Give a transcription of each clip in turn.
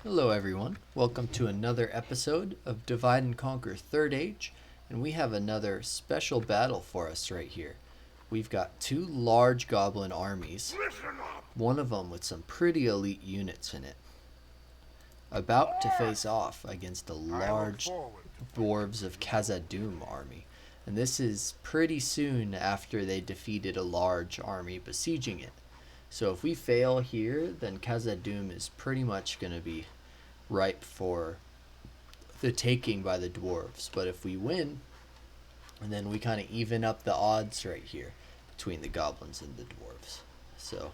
Hello everyone, welcome to another episode of Divide and Conquer 3rd Age, and we have another special battle for us right here. We've got two large goblin armies, one of them with some pretty elite units in it, about to face off against a large dwarves of Khazad-dûm army. And this is pretty soon after they defeated a large army besieging it. So if we fail here, then Khazad-dûm is pretty much going to be ripe for the taking by the dwarves. But if we win, and then we kind of even up the odds right here between the goblins and the dwarves. So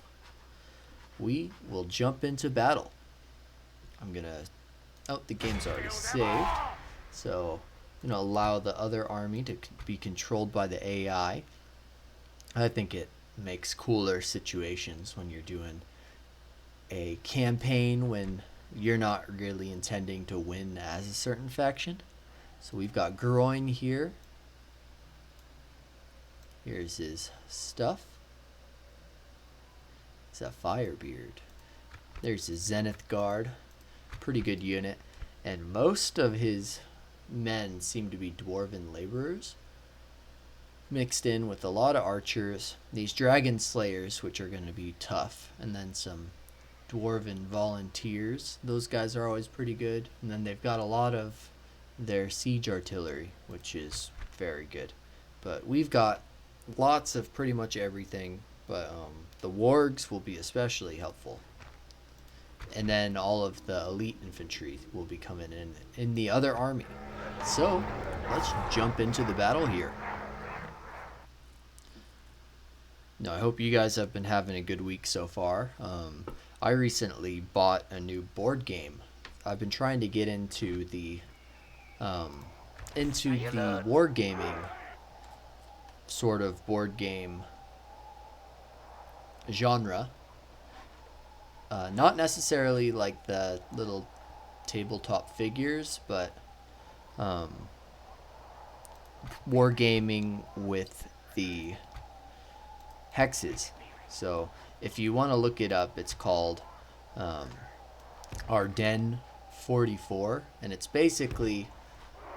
we will jump into battle. I'm going to... Oh, the game's already saved. So I'm going to allow the other army to be controlled by the AI. I think it makes cooler situations when you're doing a campaign when you're not really intending to win as a certain faction. So we've got Groin here. Here's his stuff. It's a Firebeard. There's his Zenith Guard. Pretty good unit. And most of his men seem to be dwarven laborers, mixed in with a lot of archers, these dragon slayers, which are going to be tough, and then some dwarven volunteers. Those guys are always pretty good. And then they've got a lot of their siege artillery, which is very good. But we've got lots of pretty much everything, but the wargs will be especially helpful. And then all of the elite infantry will be coming in the other army. So let's jump into the battle here. Now, I hope you guys have been having a good week so far. I recently bought a new board game. I've been trying to get into the wargaming sort of board game genre. Not necessarily like the little tabletop figures, but wargaming with the hexes. So if you want to look it up, it's called Ardennes 44, and it's basically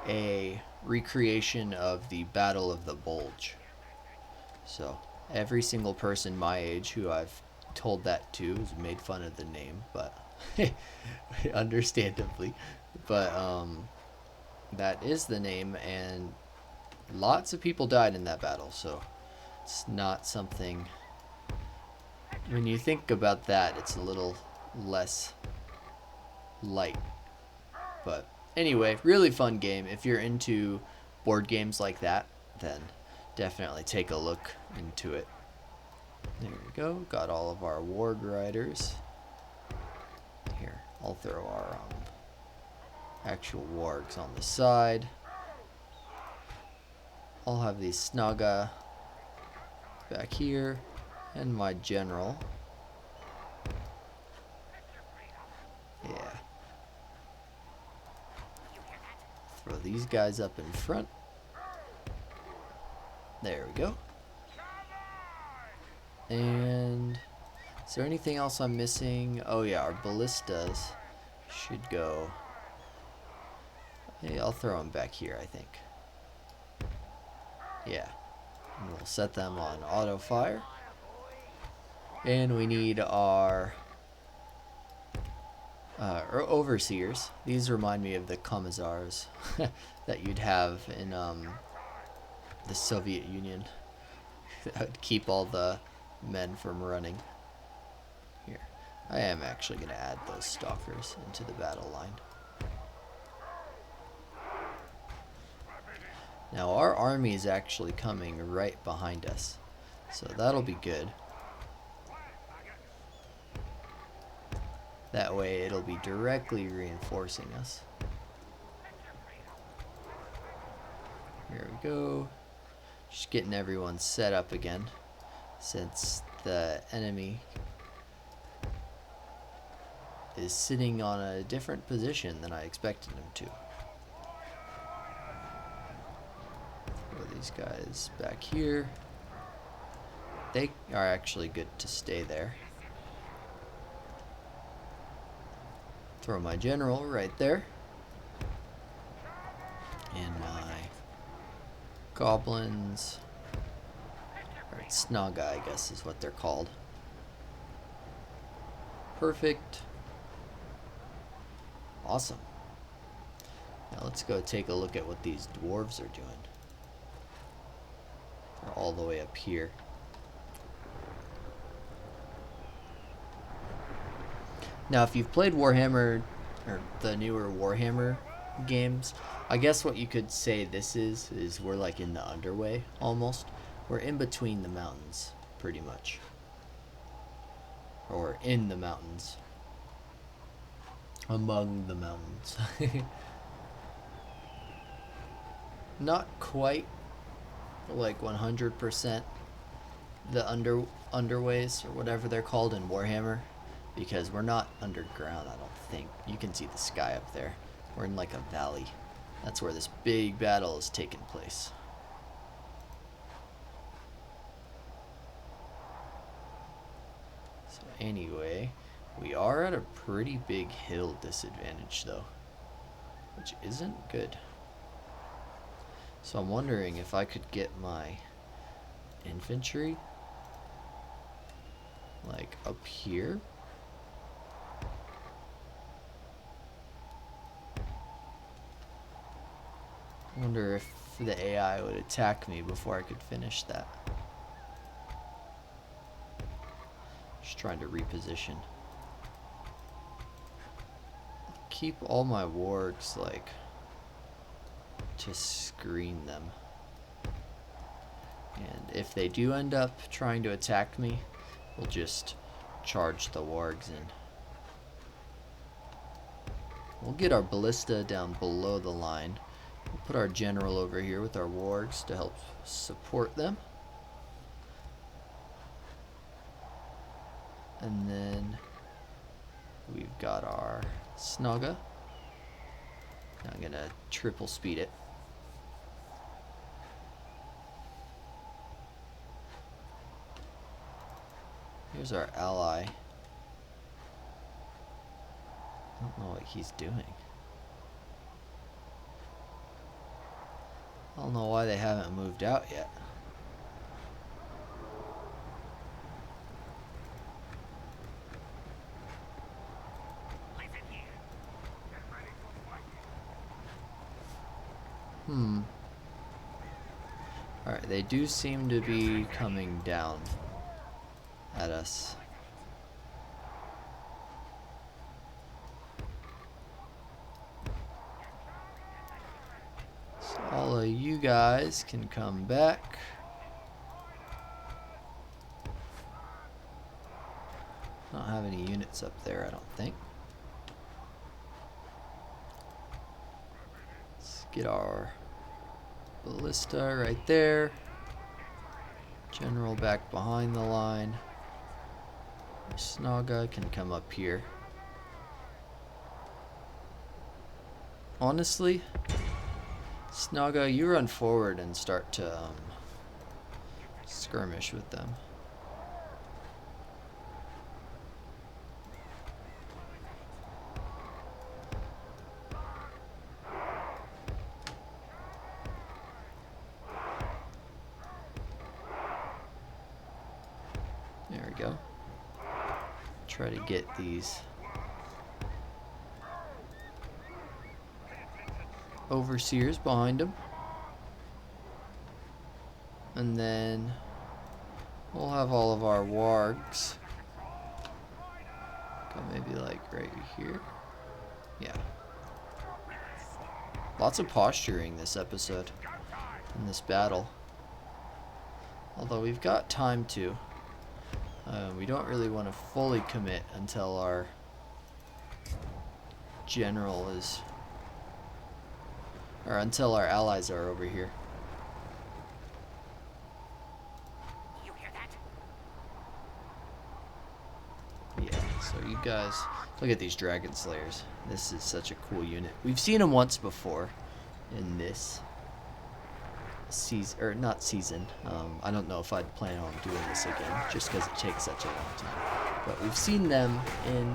a recreation of the Battle of the Bulge. So every single person my age who I've told that to has made fun of the name, but understandably. But that is the name, and lots of people died in that battle, so it's not something... When you think about that, it's a little less light. But anyway, really fun game. If you're into board games like that, then definitely take a look into it. There we go. Got all of our warg riders. Here, I'll throw our actual wargs on the side. I'll have these Snaga back here, and my general. Yeah. Throw these guys up in front. There we go. And is there anything else I'm missing? Oh yeah, our ballistas should go. Hey, I'll throw them back here, I think. Yeah. And we'll set them on auto fire. And we need our overseers. These remind me of the commissars that you'd have in the Soviet Union. That would keep all the men from running. Here, I am actually going to add those stalkers into the battle line. Now our army is actually coming right behind us, so that'll be good. That way it'll be directly reinforcing us. Here we go. Just getting everyone set up again, since the enemy is sitting on a different position than I expected him to. Throw these guys back here. They are actually good to stay there. Throw my general right there. And my goblins. Or snaga, I guess is what they're called. Perfect. Awesome. Now let's go take a look at what these dwarves are doing. They're all the way up here. Now if you've played Warhammer, or the newer Warhammer games, I guess what you could say this is we're like in the underway almost. We're in between the mountains, pretty much. Or in the mountains. Among the mountains. Not quite like 100% the underways or whatever they're called in Warhammer, because we're not underground, I don't think. You can see the sky up there. We're in like a valley. That's where this big battle is taking place. So anyway, we are at a pretty big hill disadvantage though, which isn't good. So I'm wondering if I could get my infantry like up here. I wonder if the AI would attack me before I could finish that. Just trying to reposition. Keep all my wargs like to screen them. And if they do end up trying to attack me, we'll just charge the wargs in. We'll get our ballista down below the line. We'll put our general over here with our wargs to help support them. And then we've got our snaga. I'm gonna triple speed it. Here's our ally. I don't know what he's doing. I don't know why they haven't moved out yet. Alright, they do seem to be coming down at us. So all of you guys can come back. I don't have any units up there, I don't think. Let's get our ballista right there. General back behind the line. Snaga can come up here. Honestly, Snaga, you run forward and start to skirmish with them. There we go. Try to get these overseers behind him. And then we'll have all of our wargs go maybe like right here. Yeah. Lots of posturing this episode in this battle. Although we've got time to. We don't really want to fully commit until our general is, or until our allies are over here. You hear that? Yeah, so you guys, look at these dragon slayers. This is such a cool unit. We've seen them once before in this season, or not season. I don't know if I'd plan on doing this again, just because it takes such a long time. But we've seen them in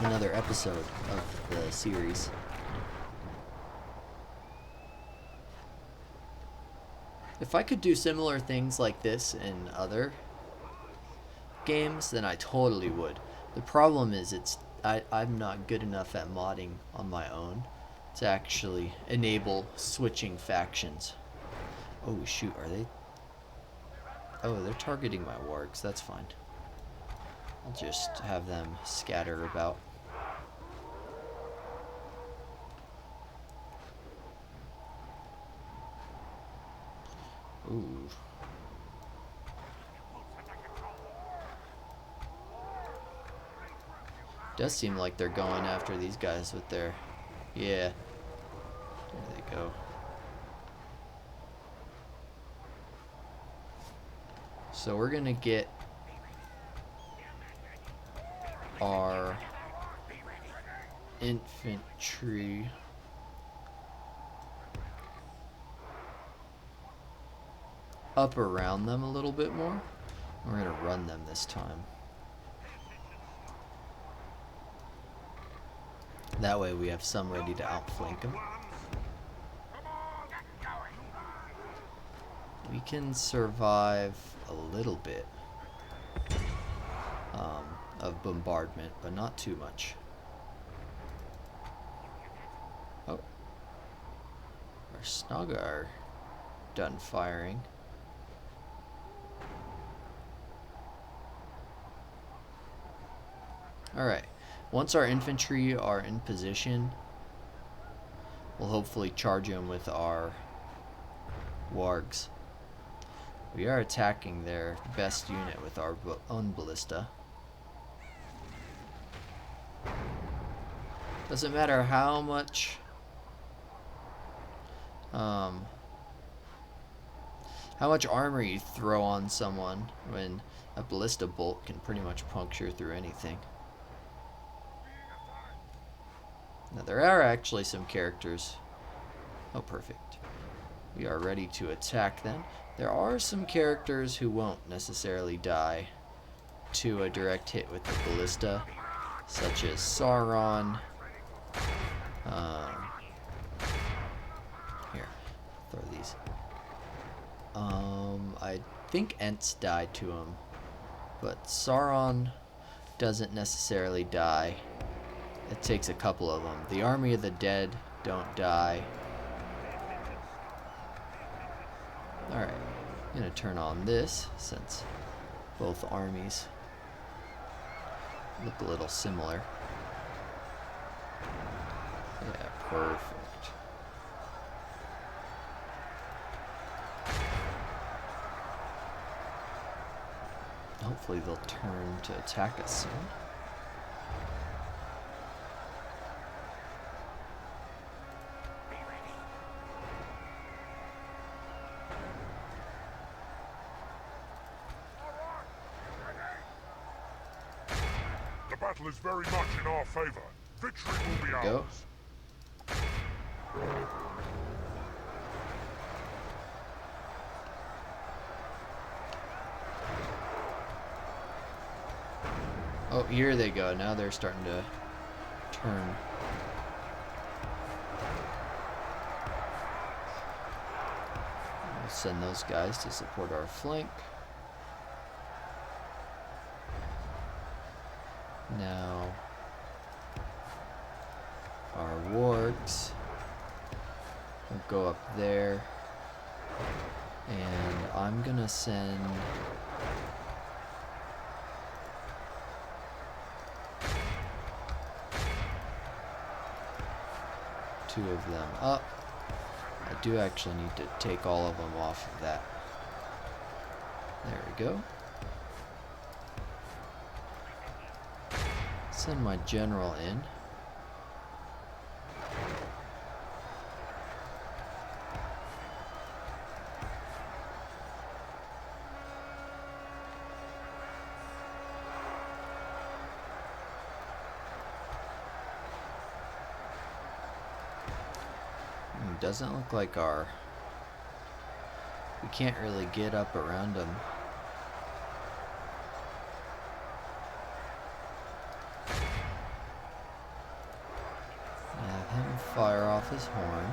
another episode of the series. If I could do similar things like this in other games, then I totally would. The problem is I'm not good enough at modding on my own to actually enable switching factions. Oh shoot, are they? Oh, they're targeting my wargs, that's fine. I'll just have them scatter about. Ooh. Does seem like they're going after these guys with their... Yeah. There they go. So we're gonna get our infantry up around them a little bit more. We're gonna run them this time. That way we have some ready to outflank them. We can survive a little bit of bombardment, but not too much. Oh. Our Snaga are done firing. Alright. Once our infantry are in position, we'll hopefully charge them with our wargs. We are attacking their best unit with our own ballista. Doesn't matter how much armor you throw on someone when a ballista bolt can pretty much puncture through anything. Now there are actually some characters. Oh, perfect. We are ready to attack them. There are some characters who won't necessarily die to a direct hit with the ballista, such as Sauron. Here, throw these. I think Ents died to him, but Sauron doesn't necessarily die. It takes a couple of them. The Army of the Dead don't die. Alright, I'm going to turn on this since both armies look a little similar. Yeah, perfect. Hopefully they'll turn to attack us soon. The battle is very much in our favor. Victory will be Go. ours. Oh, here they go. Now they're starting to turn. We'll send those guys to support our flank. Now, our wargs will go up there, and I'm gonna send two of them up. I do actually need to take all of them off of that. There we go. Send my general in. Doesn't look like we can't really get up around them. fire off his horn.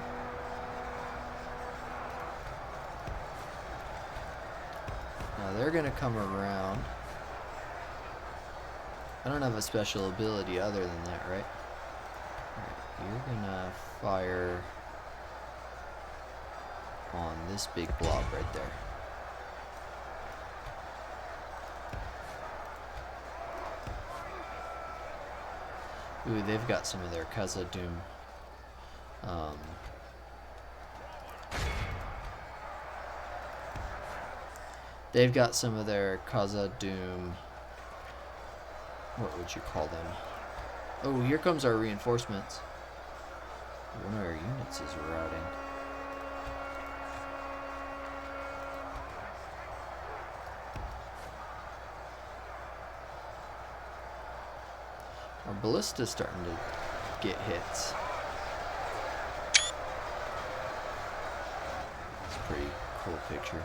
Now they're gonna come around. I don't have a special ability other than that, right? Alright, you're gonna fire on this big blob right there. Ooh, they've got some of their Khazad-dûm. They've got some of their Khazad-dûm. What would you call them? Oh, here comes our reinforcements. One of our units is routing. Our ballista's starting to get hits. It's a pretty cool picture.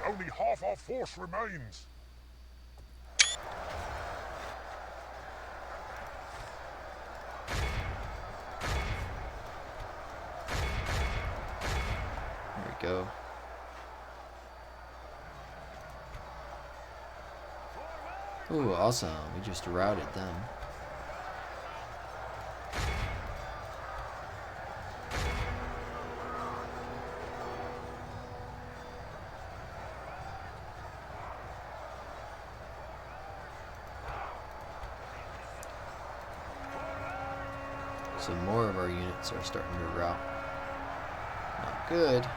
Only half our force remains. There we go. Ooh, awesome. We just routed them. So more of our units are starting to rout. Not good.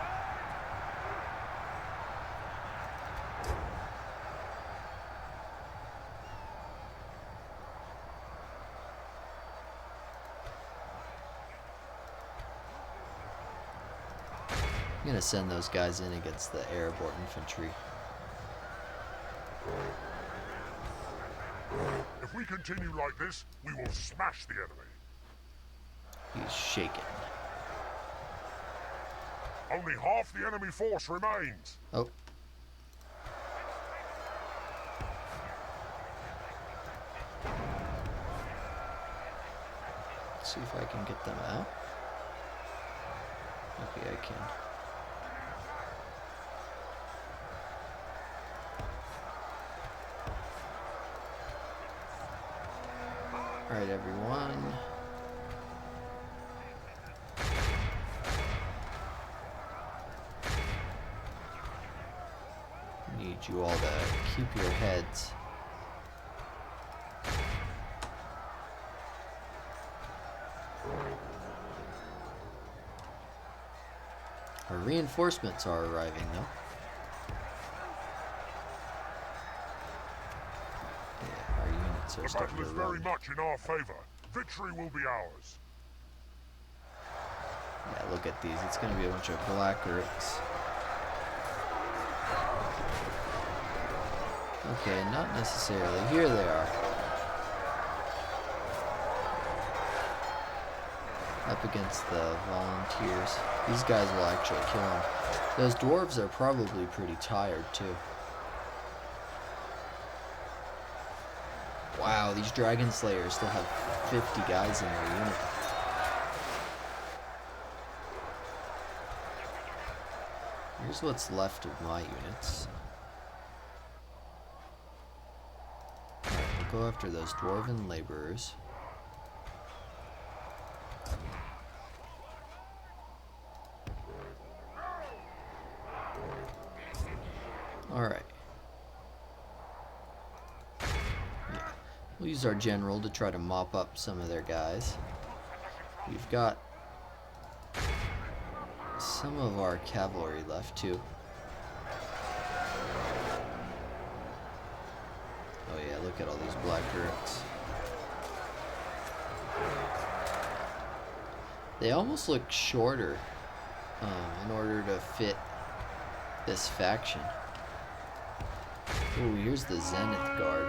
I'm gonna send those guys in against the airborne infantry. If we continue like this, we will smash the enemy. He's shaken. Only half the enemy force remains. Oh. Let's see if I can get them out. Okay, I can. Alright, everyone. Need you all to keep your heads. Our reinforcements are arriving, though. Yeah, our units are The starting battle to is very run. much in our favor. Victory will be ours. Yeah, look at these. It's going to be a bunch of black orcs. Okay, not necessarily. Here they are. Up against the volunteers. These guys will actually kill them. Those dwarves are probably pretty tired, too. Wow, these dragon slayers still have 50 guys in their unit. Here's what's left of my units. Alright, we'll go after those dwarven laborers. Alright. Yeah. We'll use our general to try to mop up some of their guys. We've got some of our cavalry left too. Oh yeah, look at all these black orcs. They almost look shorter in order to fit this faction. Ooh, here's the Zenith Guard.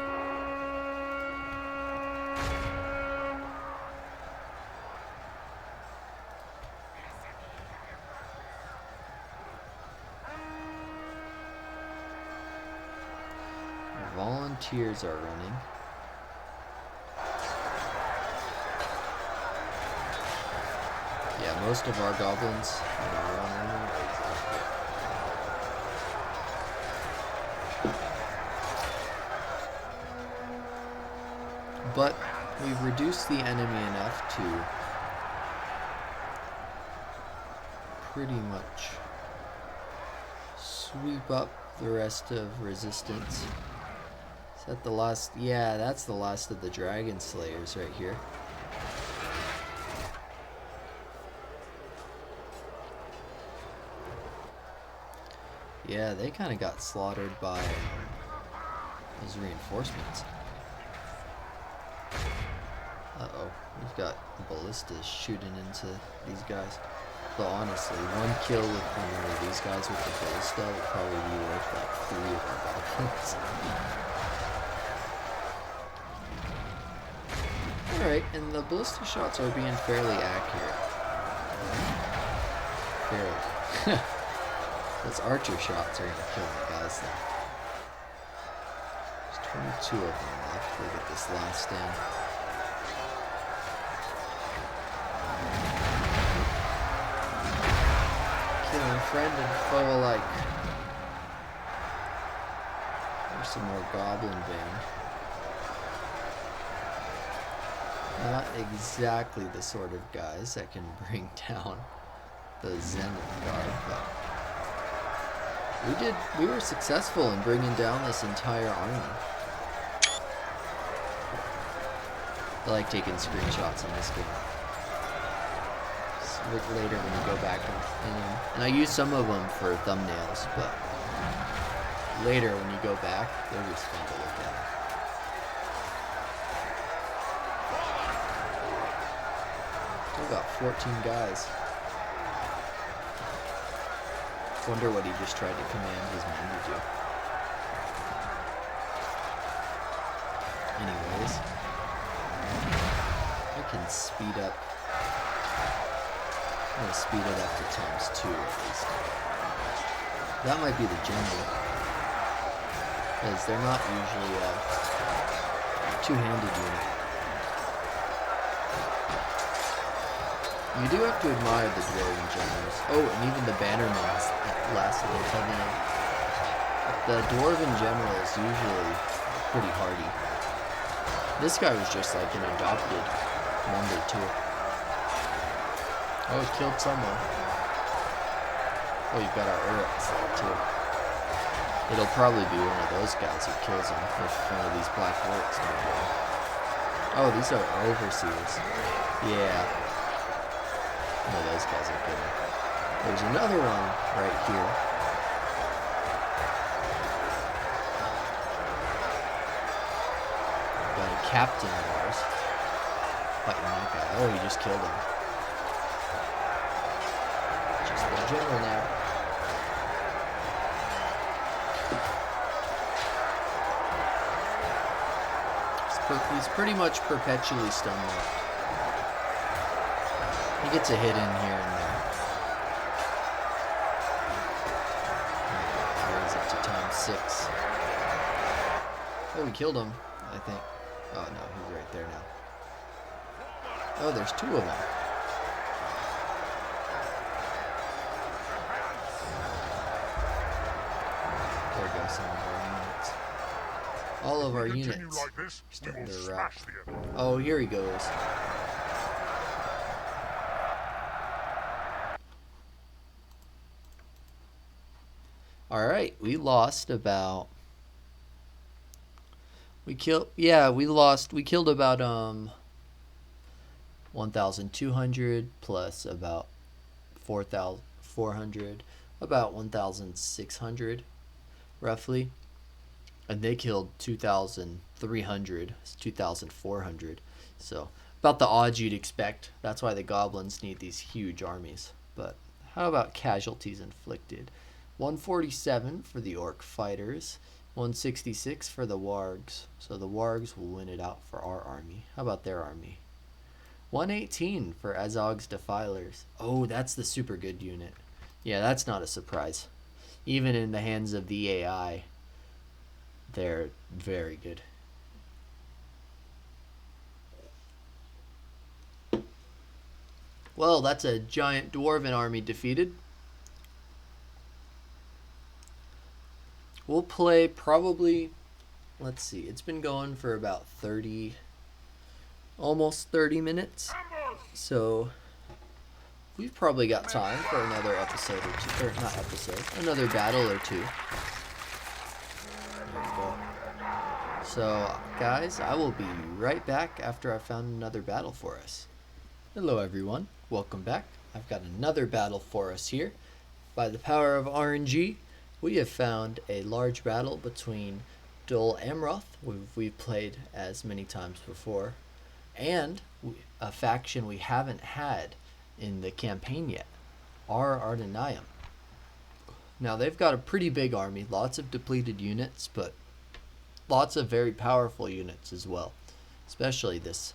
volunteers are running. Yeah, most of our goblins are running. But we've reduced the enemy enough to pretty much sweep up the rest of resistance. Is that the last? Yeah, that's the last of the dragon slayers right here. Yeah, they kind of got slaughtered by those reinforcements. Uh-oh, we've got ballistas shooting into these guys. But honestly, one kill with one of these guys with the ballista would probably be worth like 3 of our goblins. Alright, and the ballista shots are being fairly accurate. Fairly. Those archer shots are gonna kill the guys though. There's 22 of them left. Look at this last stand. Killing friend and foe alike. There's some more goblin bane. Not exactly the sort of guys that can bring down the Zenith guard, but we were successful in bringing down this entire army. I like taking screenshots in this game. So look later when you go back and I use some of them for thumbnails, but later when you go back, they're just fun to look at. Still got 14 guys. Wonder what he just tried to command his men to do. Anyways, I can speed up. I'm gonna speed it up to ×2 at least. That might be the general, because they're not usually a two-handed unit. You do have to admire the dwarven generals. Oh, and even the bannermen lasted until the end. The dwarven general is usually pretty hardy. This guy was just like an adopted member too. Oh, he killed someone. Oh, you've got our orcs there too. It'll probably be one of those guys who kills him if one of these black orcs come along. Oh, these are overseers. Yeah. No, those guys are good. There's another one right here. Got a captain of ours fighting that guy. Oh, he just killed him. Just the general now. He's pretty much perpetually stun locked. He gets a hit in here and there. Raise it to ×6. Oh, we killed him, I think. Oh no, he's right there now. Oh, there's 2 of them. There goes some of our units. All of our units like this, starting will to wrap. smash the enemy. Oh, here he goes. All right, we lost about. We killed about 1,200 plus about 4,400, about 1,600 roughly, and they killed 2,300, 2,400. So about the odds you'd expect. That's why the goblins need these huge armies. But how about casualties inflicted? 147 for the orc fighters, 166 for the wargs. So the wargs will win it out for our army. How about their army? 118 for Azog's defilers. Oh, that's the super good unit. Yeah, that's not a surprise. Even in the hands of the AI, They're very good. Well, that's a giant dwarven army defeated. We'll play probably, let's see, it's been going for about 30, almost 30 minutes. So we've probably got time for another episode or two, or not episode, another battle or two. There we go. So guys, I will be right back after I've found another battle for us. Hello everyone, welcome back. I've got another battle for us here. By the power of RNG, we have found a large battle between Dol Amroth, who we've played as many times before, and a faction we haven't had in the campaign yet, Ar Ardenayam. Now they've got a pretty big army, lots of depleted units, but lots of very powerful units as well, especially this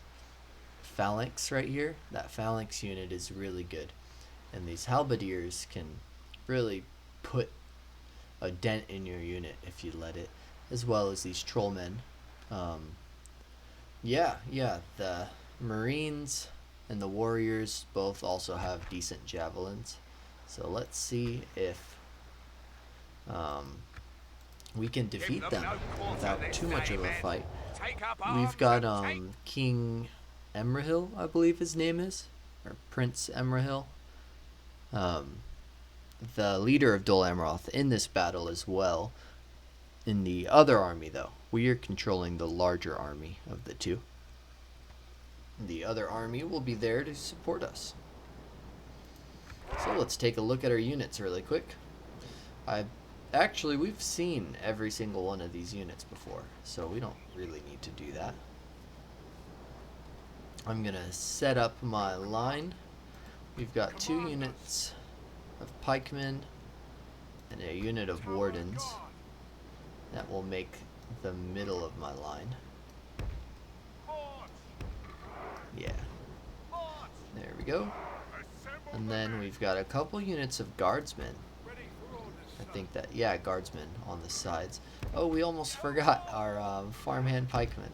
phalanx right here. That phalanx unit is really good, and these halberdiers can really put a dent in your unit if you let it, as well as these trollmen. The marines and the warriors both also have decent javelins, so let's see if we can defeat them without too much of a fight. We've got King Emrahil, I believe his name is, or Prince Emrahil, the leader of Dol Amroth in this battle as well. In the other army, though, we are controlling the larger army of the two. The other army will be there to support us. So let's take a look at our units really quick. We've seen every single one of these units before, so we don't really need to do that. I'm gonna set up my line. We've got 2 units of pikemen and a unit of wardens. That will make the middle of my line. Yeah. There we go. And then we've got a couple units of guardsmen. I think that, yeah, guardsmen on the sides. Oh, we almost forgot our farmhand pikemen.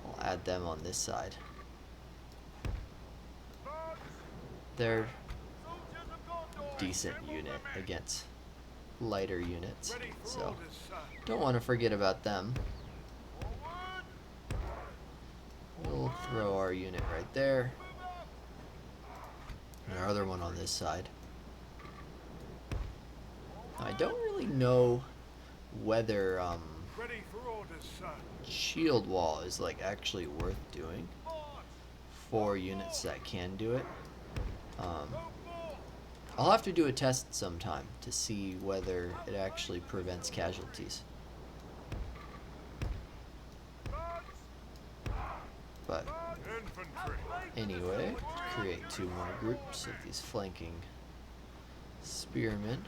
We'll add them on this side. They're decent unit against lighter units, so don't want to forget about them. We'll throw our unit right there, and our other one on this side. I don't really know whether shield wall is like actually worth doing for units that can do it. I'll have to do a test sometime to see whether it actually prevents casualties. But anyway, create 2 more groups of these flanking spearmen.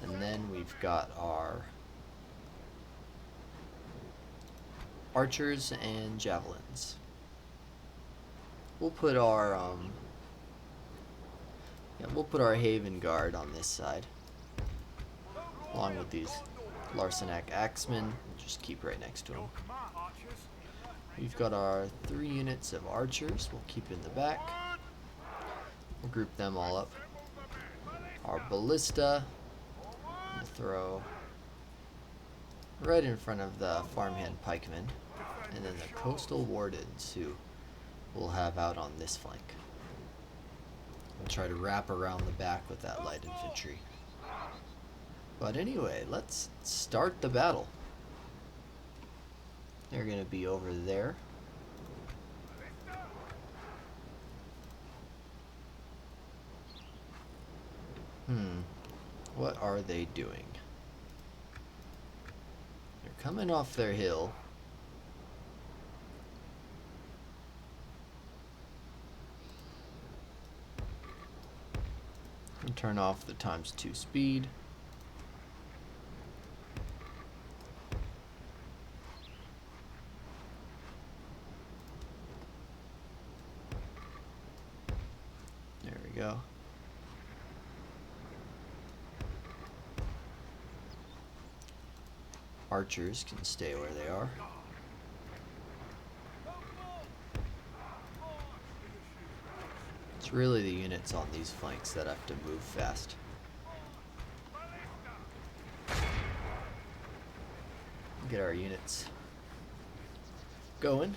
And then we've got our archers and javelins. We'll put our Haven Guard on this side, along with these Larsenak Axemen. Just keep right next to them. We've got our 3 units of archers. We'll keep in the back. We'll group them all up. Our ballista, we'll throw right in front of the farmhand pikemen, and then the coastal wardens, who we'll have out on this flank. We'll try to wrap around the back with that light infantry. But anyway, let's start the battle. They're going to be over there. What are they doing? They're coming off their hill. And turn off the ×2 speed. There we go. Archers can stay where they are. It's really the units on these flanks that have to move fast. Get our units going.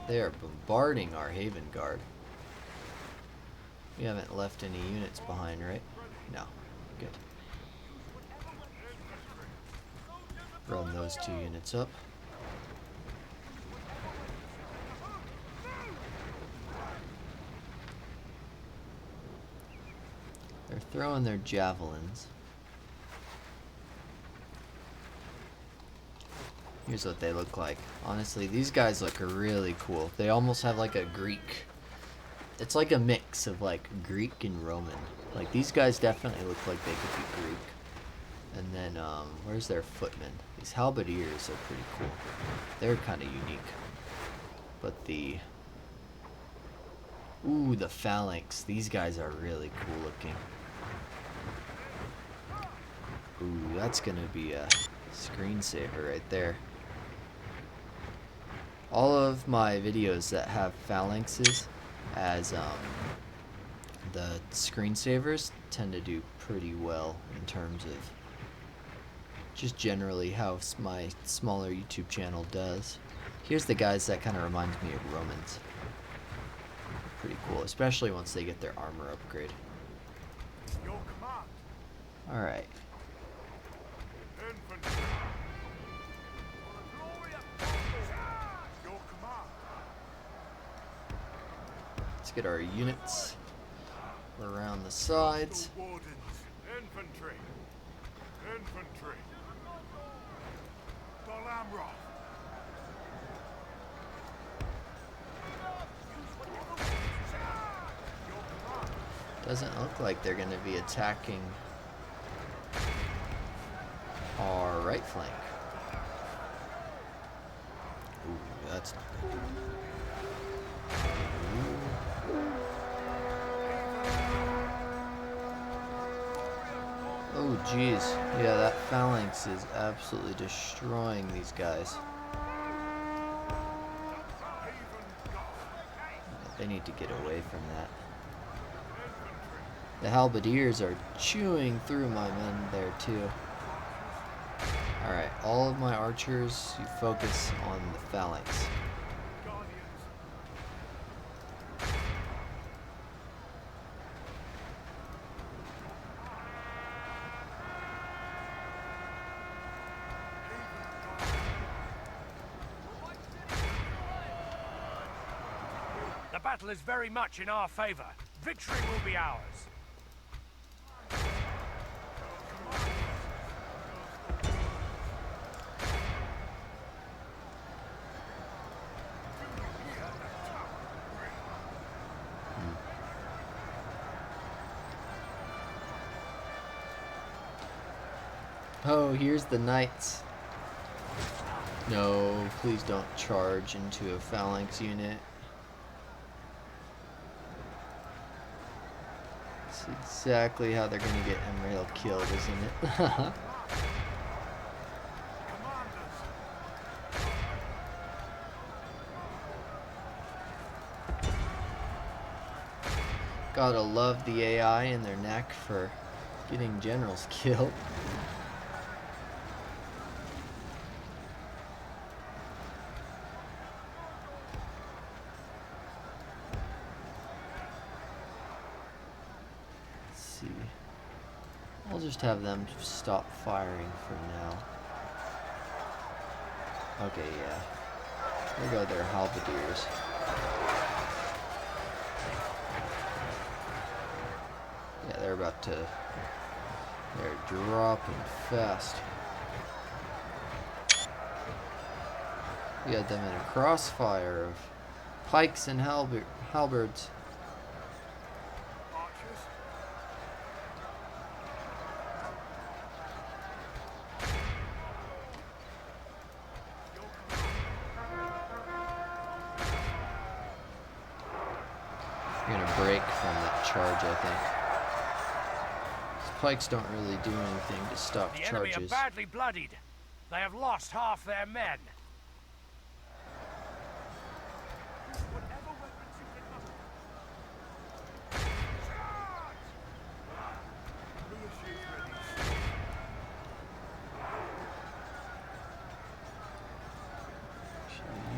They are bombarding our Haven Guard. We haven't left any units behind, right? No. Good. Run those 2 units up. They're throwing their javelins. Here's what they look like. Honestly, these guys look really cool. They almost have like a Greek. It's like a mix of like Greek and Roman. Like these guys definitely look like they could be Greek. And then, where's their footmen? These halberdiers are pretty cool. They're kind of unique. But the... Ooh, the phalanx. These guys are really cool looking. Ooh, that's gonna be a screensaver right there. All of my videos that have phalanxes as the screensavers tend to do pretty well in terms of just generally how my smaller YouTube channel does. Here's the guys that kind of remind me of Romans. Pretty cool, especially once they get their armor upgrade. Alright. Let's get our units around the sides. Infantry. Infantry. Doesn't look like they're going to be attacking our right flank. Ooh, that's not good. Oh jeez, yeah, that phalanx is absolutely destroying these guys. They need to get away from that. The halberdiers are chewing through my men there too. Alright, all of my archers, you focus on the phalanx. The battle is very much in our favor. Victory will be ours. Oh, here's the knights. No, please don't charge into a phalanx unit. That's exactly how they're gonna get Emerald killed, isn't it? Gotta love the AI and their knack for getting generals killed. I'll just have them stop firing for now. Okay, yeah. There go their halberdiers. Yeah, they're about to... They're dropping fast. We had them in a crossfire of pikes and halberds. We're gonna break from that charge, I think. pikes don't really do anything to stop The enemy are charges. badly bloodied. They have lost half their men.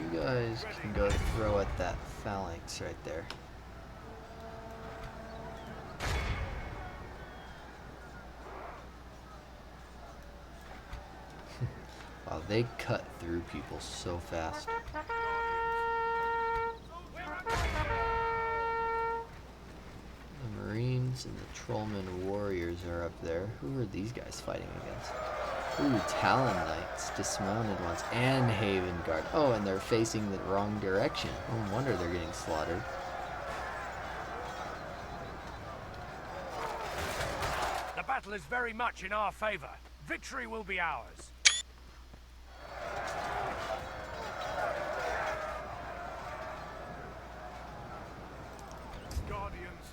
You guys can go throw at that phalanx right there. Wow, they cut through people so fast. The Marines and the Trollman warriors are up there. Who are these guys fighting against? Ooh, Talon Knights, dismounted ones, and Haven Guard. Oh, and they're facing the wrong direction. No wonder they're getting slaughtered. The battle is very much in our favor. Victory will be ours. Guardians.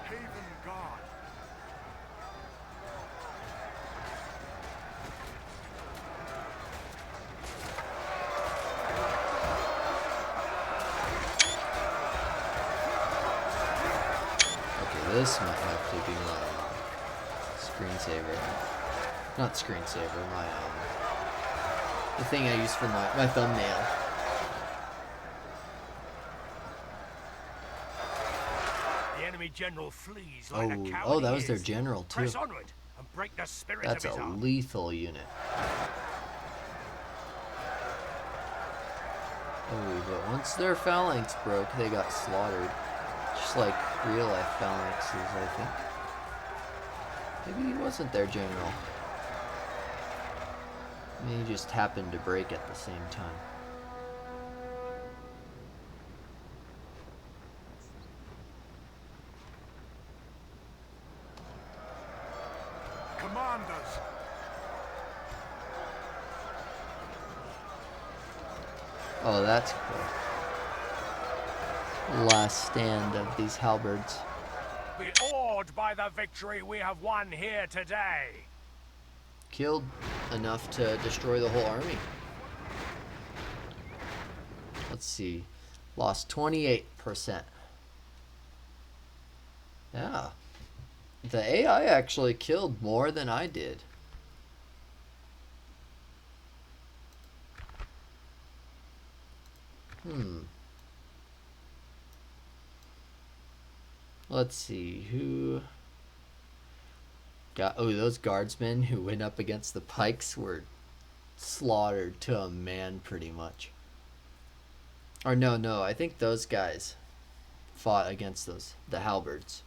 Haven Guard. Okay, this might have to be my screensaver. Not screensaver, my the thing I use for my thumbnail. The enemy general flees like a coward. Oh, that was he their is. general too. Press onward and break the spirit That's of a his army. lethal unit. Oh, but once their phalanx broke, they got slaughtered. Just like real life phalanxes, I think. Maybe he wasn't their general. Maybe he just happened to break at the same time. Commanders. Oh, that's cool. Last stand of these halberds. Be awed by the victory we have won here today. Killed enough to destroy the whole army. Let's see. Lost 28%. Yeah. The AI actually killed more than I did. Let's see, who got... Oh, those guardsmen who went up against the pikes were slaughtered to a man, pretty much. Or no, I think those guys fought against the halberds.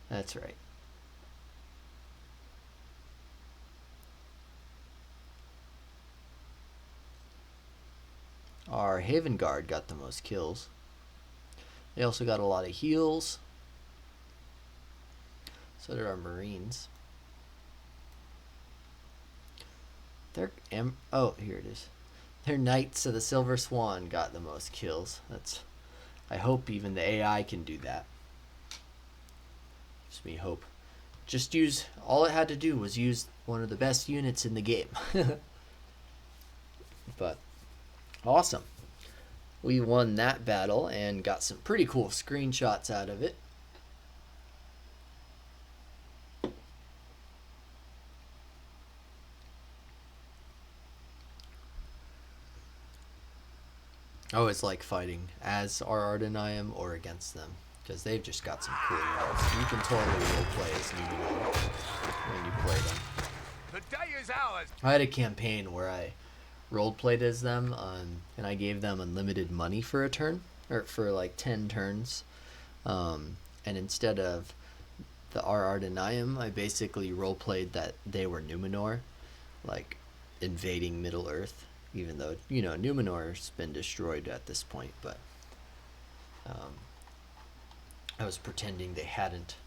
That's right. Our Haven Guard got the most kills. They also got a lot of heals. So did our Marines. Oh, here it is. Their Knights of the Silver Swan got the most kills. I hope even the AI can do that. Gives me hope. All it had to do was use one of the best units in the game. But awesome. We won that battle and got some pretty cool screenshots out of it. Oh, it's like fighting as Ard and I am or against them, because they've just got some cool units. You can totally roleplay as Numenor when you play them. The day is ours. I had a campaign where I roleplayed as them, and I gave them unlimited money for a turn, or for like 10 turns. And instead of the Ard and I am, I basically roleplayed that they were Numenor, like invading Middle-earth. Even though, Numenor's been destroyed at this point, but I was pretending they hadn't.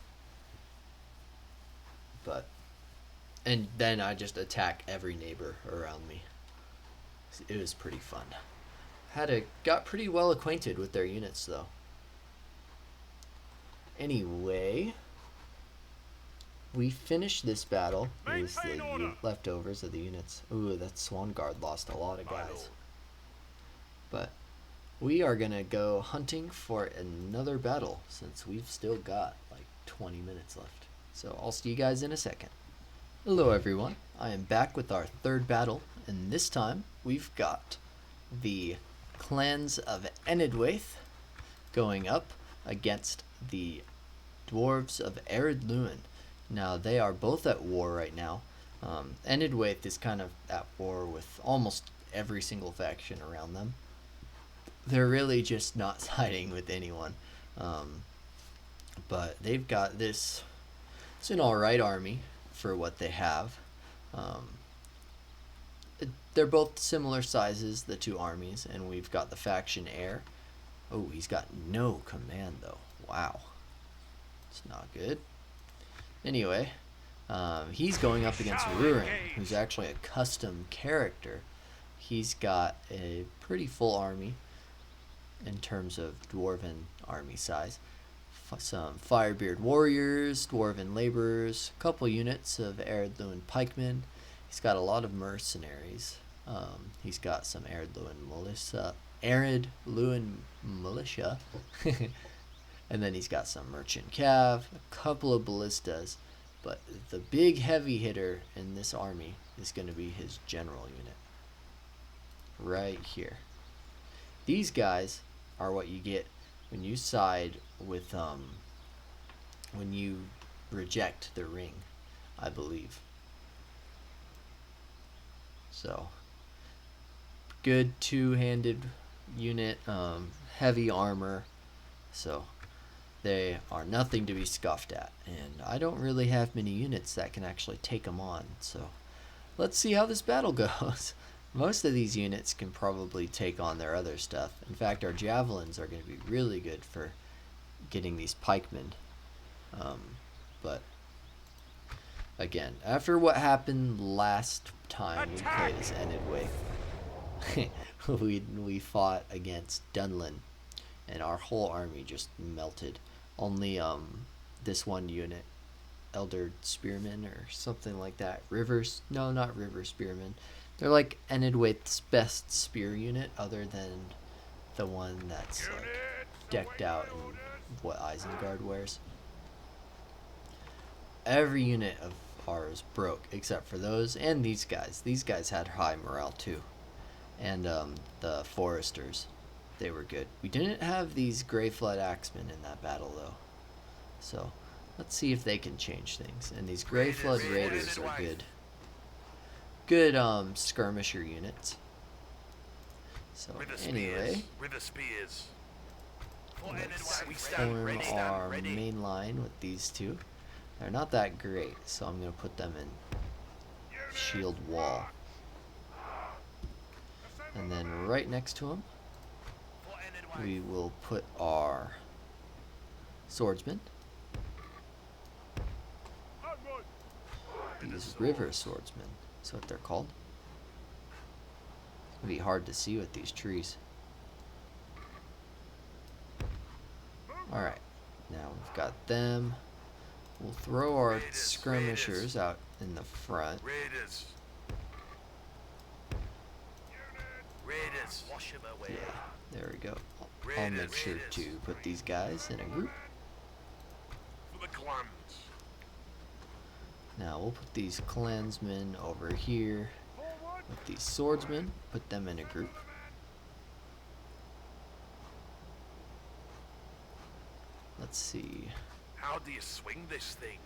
And then I just attack every neighbor around me. It was pretty fun. got pretty well acquainted with their units though. Anyway, we finished this battle. It was the leftovers of the units. Ooh, that Swan Guard lost a lot of guys. But we are gonna go hunting for another battle since we've still got like 20 minutes left. So I'll see you guys in a second. Hello everyone, I am back with our third battle, and this time we've got the clans of Enidwaith going up against the dwarves of Ered Luin. Now they are both at war right now. Enidwaith is kind of at war with almost every single faction around them. They're really just not siding with anyone. But they've got this, it's an alright army for what they have. They're both similar sizes, the two armies, and we've got the faction heir. Oh, he's got no command though. Wow. It's not good. Anyway, he's going up against Rurin, who's actually a custom character. He's got a pretty full army in terms of dwarven army size. Some Firebeard warriors, dwarven laborers, a couple units of Ered Luin pikemen. He's got a lot of mercenaries. He's got some Ered Luin militia. And then he's got some merchant cav, a couple of ballistas, but the big heavy hitter in this army is going to be his general unit. Right here. These guys are what you get when you side with, when you reject the ring, I believe. So, good two-handed unit, heavy armor, so they are nothing to be scoffed at, and I don't really have many units that can actually take them on, so let's see how this battle goes. Most of these units can probably take on their other stuff. In fact, our javelins are going to be really good for getting these pikemen. But again, after what happened last time we played as Enidwaith, we fought against Dunlin, and our whole army just melted. Only this one unit, Elder Spearmen or something like that. No, not River Spearmen. They're like Enidwaith's best spear unit, other than the one that's like decked out in what Isengard wears. Every unit of ours broke except for those and these guys. These guys had high morale too, and the foresters, they were good. We didn't have these Grey Flood Axemen in that battle though, so let's see if they can change things. And these Grey Flood Raiders are good. Good skirmisher units. So anyway, let's form our main line with these two. They're not that great, so I'm going to put them in shield wall. And then right next to them, we will put our swordsmen. These river swordsmen. That's what they're called. It's gonna be hard to see with these trees. Alright, now we've got them. We'll throw our skirmishers out in the front. Yeah, there we go. I'll make sure to put these guys in a group. Now we'll put these clansmen over here with these swordsmen, put them in a group. Let's see. How do you swing this thing?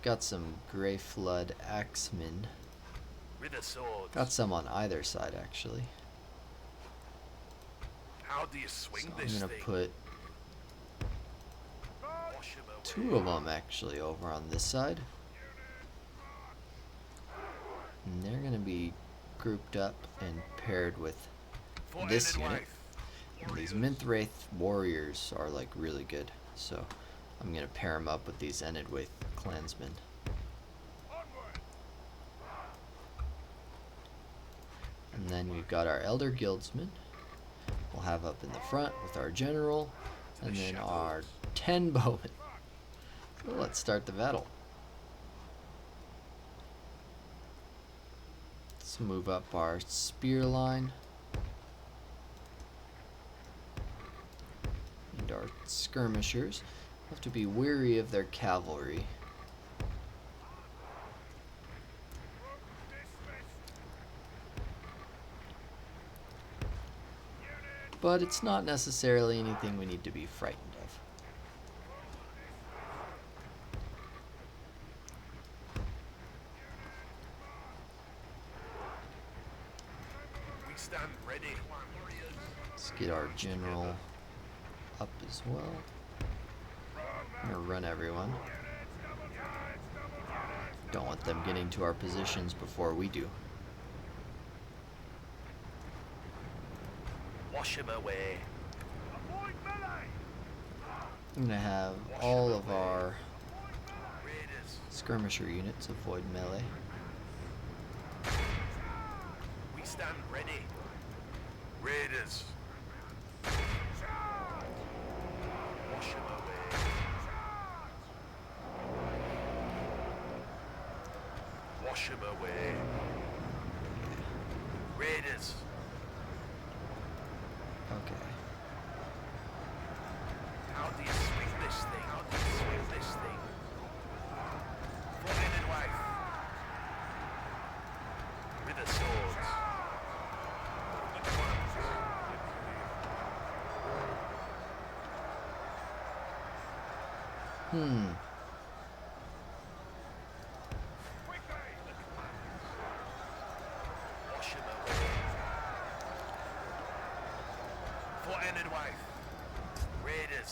Got some Grey Flood Axemen. With a sword. Got some on either side actually. How do you swing So this I'm gonna thing? put two of them actually over on this side. And they're going to be grouped up and paired with this unit. And these Minthwraith warriors are like really good. So I'm going to pair them up with these Enidwaith clansmen. And And then we've got our elder guildsmen. We'll have up in the front with our general, and then our 10 bowmen. So let's start the battle. Let's move up our spear line. And our skirmishers. We'll have to be wary of their cavalry. But it's not necessarily anything we need to be frightened of. We stand ready. Let's get our general up as well. I'm gonna run everyone. Don't want them getting to our positions before we do. Wash him away. I'm gonna have all of our skirmisher units avoid melee. We stand ready. Raiders. Wash him away. Wash him away. Raiders. Okay. How do you swing this thing? How do you swing this thing? Forehead and wife. With the swords. Wash him away. Forehead and wife. Raiders.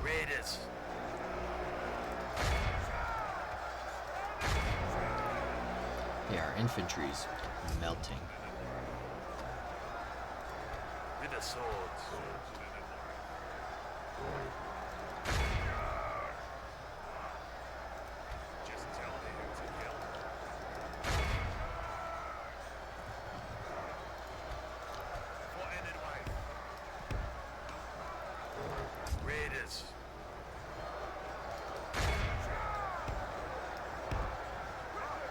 Raiders. Yeah, our infantry's melting. With the swords. Just tell me who to kill. Forehead and wife. Raiders.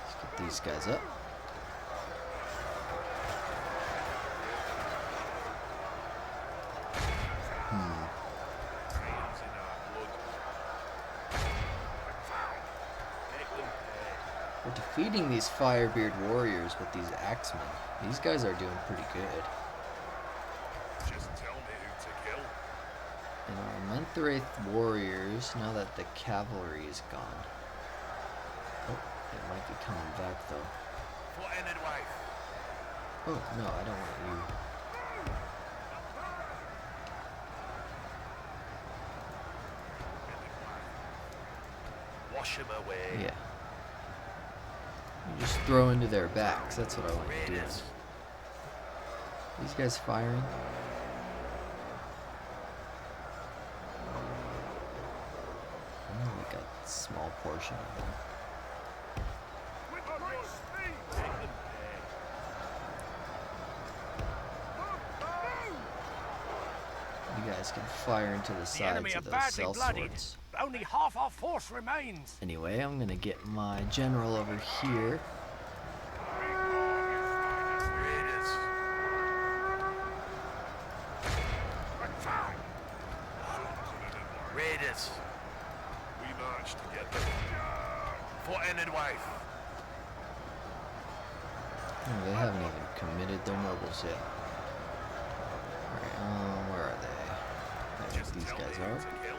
Let's get these guys up. Trains in our blood. Make them pay. We're defeating these Firebeard warriors with these axemen. These guys are doing pretty good. Just tell me who to kill. And our Menthwraith warriors, now that the cavalry is gone. Oh, it might be coming back though. Forehead and wife. Oh, no, I don't want you. Wash him away. Yeah. You just throw into their backs. That's what I want to do. Raiders. These guys firing. Oh, we got a small portion of them. Make them pay. You guys can fire into the The sides enemy are of those badly cell bloodied. swords. Only half our force remains. Anyway, I'm gonna get my general over here. Raiders. Raiders. We march together. Forehead and wife. Oh, they haven't even committed their nobles yet. Alright, where are they? There Just these tell me guys who are. to kill.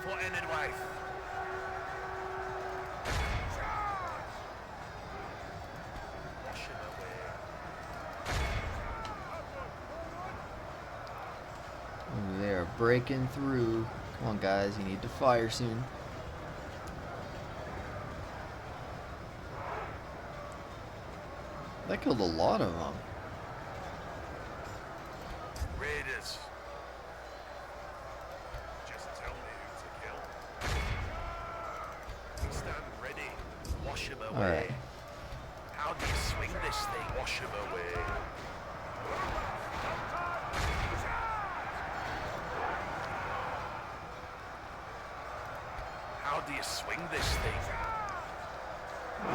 Forehead and wife. Wash him away. Ooh, they are breaking through. Come on, guys, you need to fire soon. That killed a lot of them. Raiders. Just tell me who to kill. We stand ready. Alright. How do you swing this thing? Wash him away. How do you swing this thing?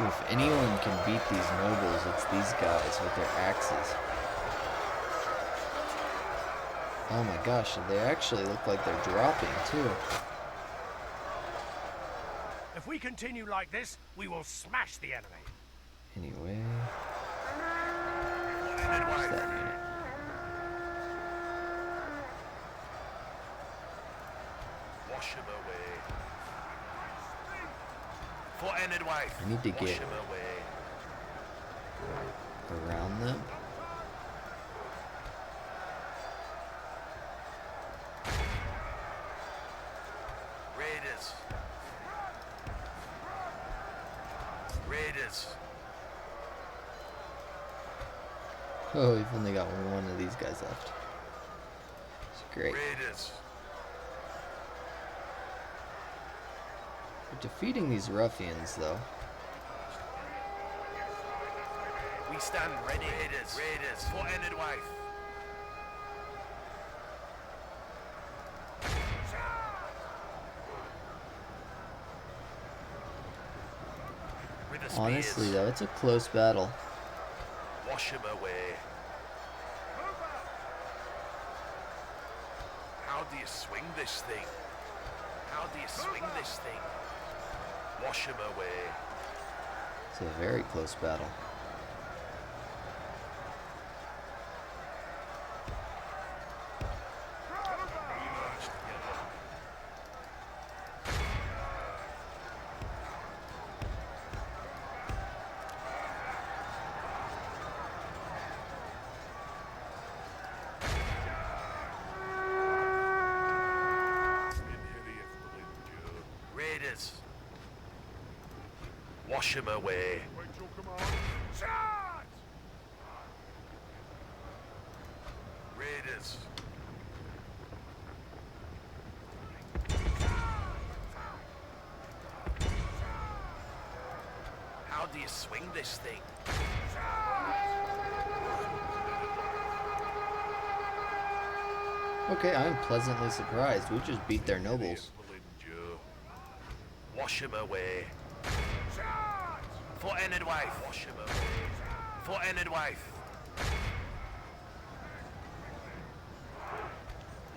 If anyone can beat these nobles, it's these guys with their axes. Oh my gosh, they actually look like they're dropping too. If we continue like this, we will smash the enemy. Anyway, And where's wife. that unit? Wash him away. For and wife. I need to Wash get him away. around them. Raiders. Raiders. Oh, we've only got one of these guys left. It's great. Raiders. We're defeating these ruffians, though. We stand ready. Raiders. Raiders. For and wife. With the spears. Honestly, though, it's a close battle. Wash him away. How do you swing this thing? How do you swing this thing? Wash him away. It's a very close battle. Raiders. Wash him away. Wait your command. Charge! Raiders. How do you swing this thing? Okay, I'm pleasantly surprised. We just beat their nobles. Wash him away. For and wife. Wash him away. For and wife.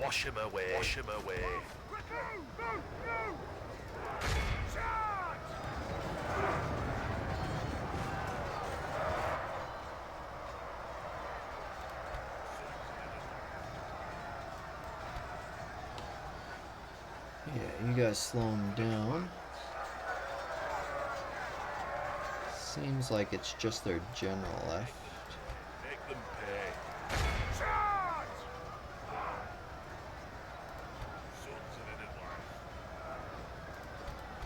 Wash him away. Wash him away. Yeah, you guys slow them down. Seems like it's just their general left. Make them pay. Charge!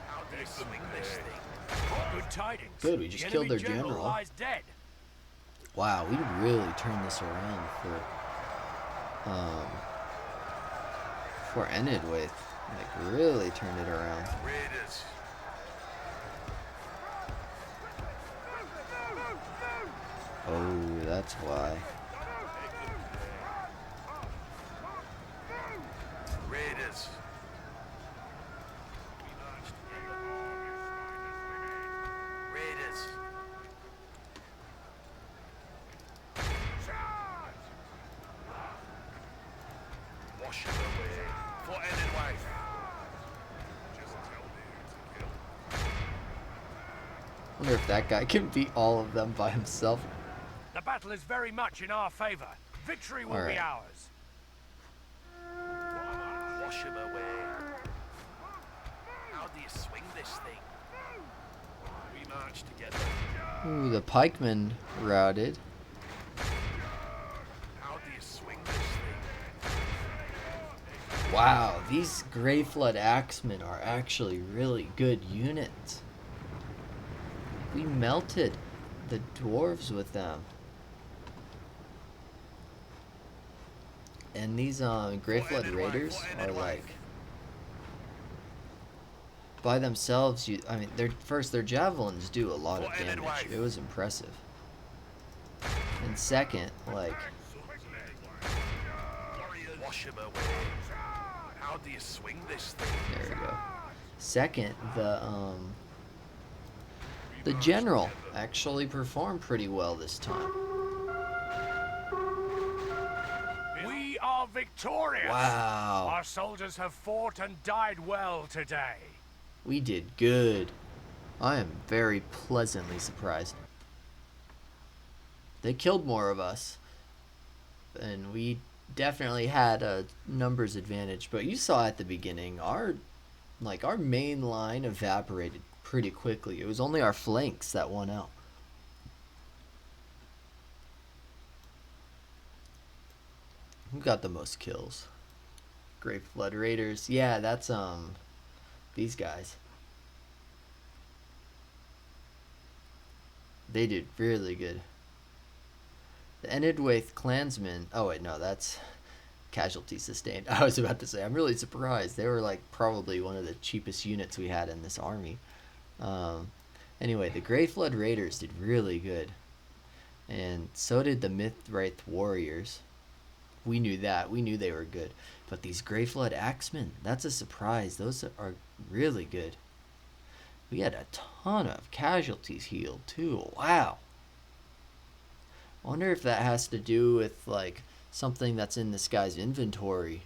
How do you swing this thing? Good tidings. Good, we just The killed enemy their general. lies dead. Wow, we really turned this around for Enidwaith. Like, really turned it around. Raiders. Oh, that's why. Raiders. Raiders. Wash him away. For and wife. Just tell me to kill. Wonder if that guy can beat all of them by himself. The battle is very much in our favor. Victory will All right. be ours. Wash him away. How do you swing this thing? We march together. Ooh, the pikemen routed. How do you swing this thing? Wow, these Grey Flood Axemen are actually really good units. We melted the dwarves with them. And these Grey Flood Raiders are like by themselves, I mean, their javelins do a lot of For an damage. wife. It was impressive. And second, like, Wash him away. How do you swing this thing? there we go. Second, the general actually performed pretty well this time. We are victorious. Wow. Our soldiers have fought and died well today. We did good. I am very pleasantly surprised. They killed more of us, and we definitely had a numbers advantage. But you saw at the beginning, our main line evaporated pretty quickly. It was only our flanks that won out. Who got the most kills? Great Flood Raiders. Yeah, that's these guys. They did really good. The Enidwaith clansmen. Oh wait, no, that's casualty sustained. I was about to say, I'm really surprised. They were like probably one of the cheapest units we had in this army. Anyway, the Grey Flood Raiders did really good, and so did the Mythwraith Warriors. We knew that. We knew they were good. But these Grey Flood Axemen, that's a surprise. Those are really good. We had a ton of casualties healed too. Wow. I wonder if that has to do with like something that's in this guy's inventory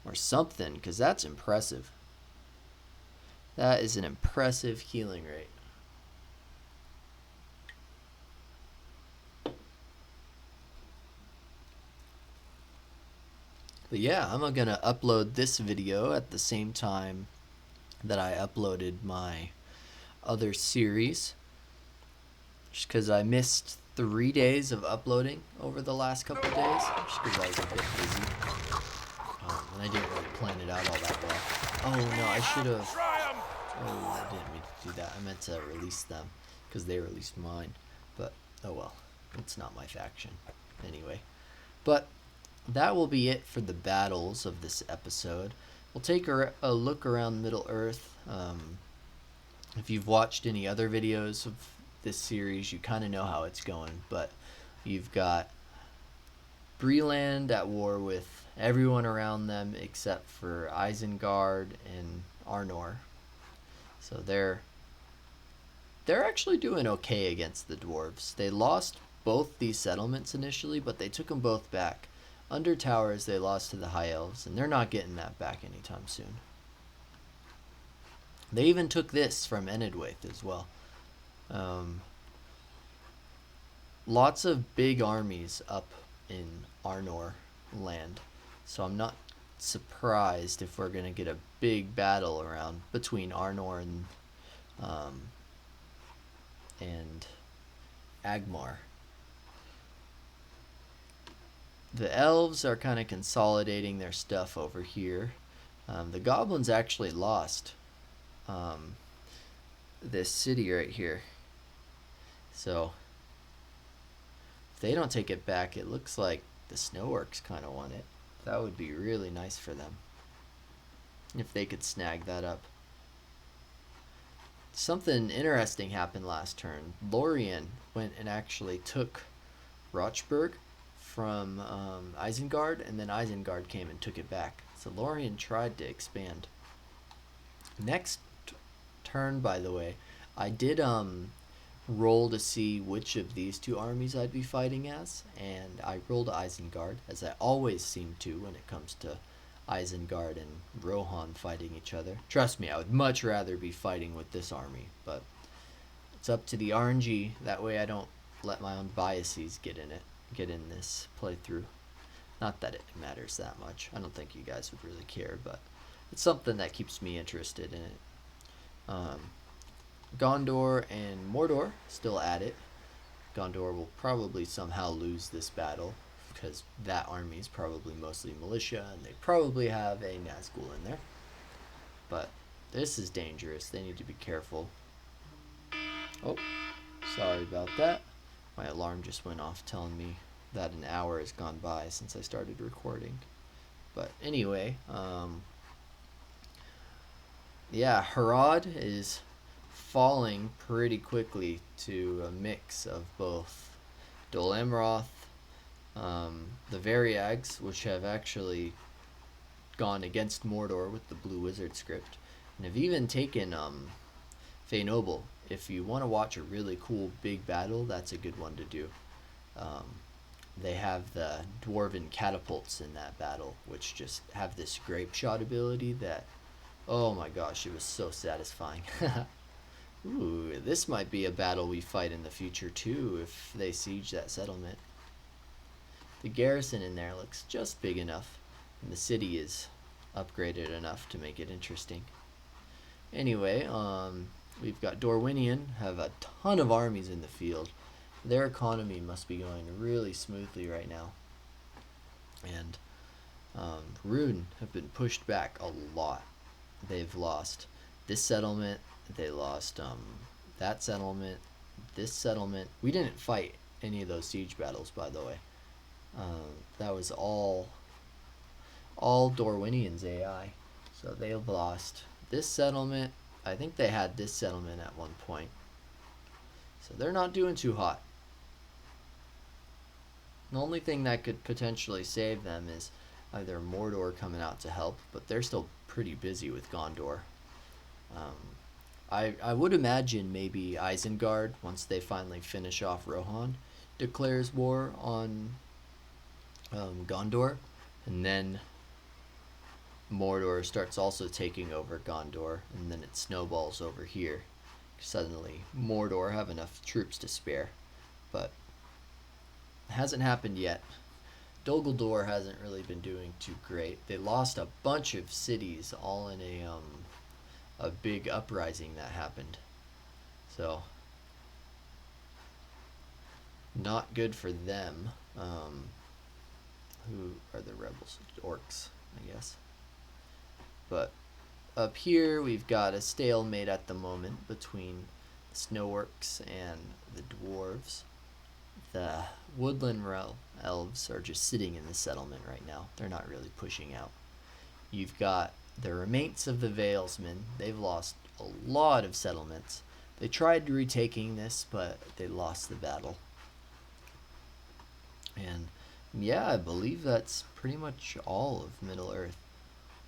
or something, because that's impressive. That is an impressive healing rate. But yeah, I'm gonna upload this video at the same time that I uploaded my other series, just because I missed 3 days of uploading over the last couple of days, just because I was a bit busy, and I didn't really plan it out all that well. Oh no, I should have. Oh, I didn't mean to do that. I meant to release them because they released mine. But oh well, it's not my faction anyway. But that will be it for the battles of this episode. We'll take a look around Middle-earth. If you've watched any other videos of this series, you kind of know how it's going. But you've got Breland at war with everyone around them except for Isengard and Arnor. So they're actually doing okay against the dwarves. They lost both these settlements initially, but they took them both back. Under Towers, they lost to the High Elves, and they're not getting that back anytime soon. They even took this from Enidwaith as well. Lots of big armies up in Arnor land, so I'm not surprised if we're going to get a big battle around between Arnor and Agmar. The elves are kind of consolidating their stuff over here. The goblins actually lost this city right here. So if they don't take it back, it looks like the snow orcs kind of want it. That would be really nice for them if they could snag that up. Something interesting happened last turn. Lorien went and actually took Rochburg from Isengard, and then Isengard came and took it back. So Lorien tried to expand. Next turn, by the way, I did roll to see which of these two armies I'd be fighting as, and I rolled Isengard, as I always seem to when it comes to Isengard and Rohan fighting each other. Trust me, I would much rather be fighting with this army, but it's up to the RNG. That way I don't let my own biases get in this playthrough. Not that it matters that much. I don't think you guys would really care, but it's something that keeps me interested in it. Gondor and Mordor still at it. Gondor will probably somehow lose this battle because that army is probably mostly militia and they probably have a Nazgul in there. But this is dangerous. They need to be careful. Oh, sorry about that. My alarm just went off telling me that an hour has gone by since I started recording. But anyway, yeah, Harad is falling pretty quickly to a mix of both Dol Amroth, the Variags, which have actually gone against Mordor with the Blue Wizard script, and have even taken Fey Noble. If you want to watch a really cool big battle, that's a good one to do. Um, they have the Dwarven catapults in that battle, which just have this grape shot ability that, oh my gosh, it was so satisfying. Ooh, this might be a battle we fight in the future too if they siege that settlement. The garrison in there looks just big enough, and the city is upgraded enough to make it interesting. Anyway, we've got Dorwinion have a ton of armies in the field. Their economy must be going really smoothly right now. And Rune have been pushed back a lot. They've lost this settlement, they lost that settlement, this settlement. We didn't fight any of those siege battles, by the way. That was all Dorwinian's AI. So they've lost this settlement. I think they had this settlement at one point. So they're not doing too hot. The only thing that could potentially save them is either Mordor coming out to help, but they're still pretty busy with Gondor. I would imagine maybe Isengard, once they finally finish off Rohan, declares war on Gondor, and then Mordor starts also taking over Gondor, and then it snowballs over here. Suddenly, Mordor have enough troops to spare, but it hasn't happened yet. Dol Guldur hasn't really been doing too great. They lost a bunch of cities all in a big uprising that happened. So not good for them. Who are the rebels? Orcs, I guess. But up here we've got a stalemate at the moment between the snow orcs and the dwarves. The woodland elves are just sitting in the settlement right now. They're not really pushing out. You've got the remains of the Valesmen. They've lost a lot of settlements. They tried retaking this, but they lost the battle. And yeah, I believe that's pretty much all of Middle-earth.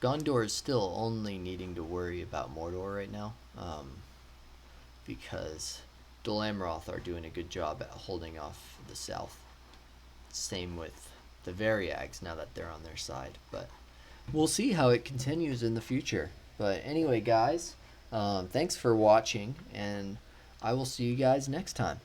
Gondor is still only needing to worry about Mordor right now, because Dol Amroth are doing a good job at holding off the south. Same with the Variags now that they're on their side, but we'll see how it continues in the future. But anyway, guys, thanks for watching, and I will see you guys next time.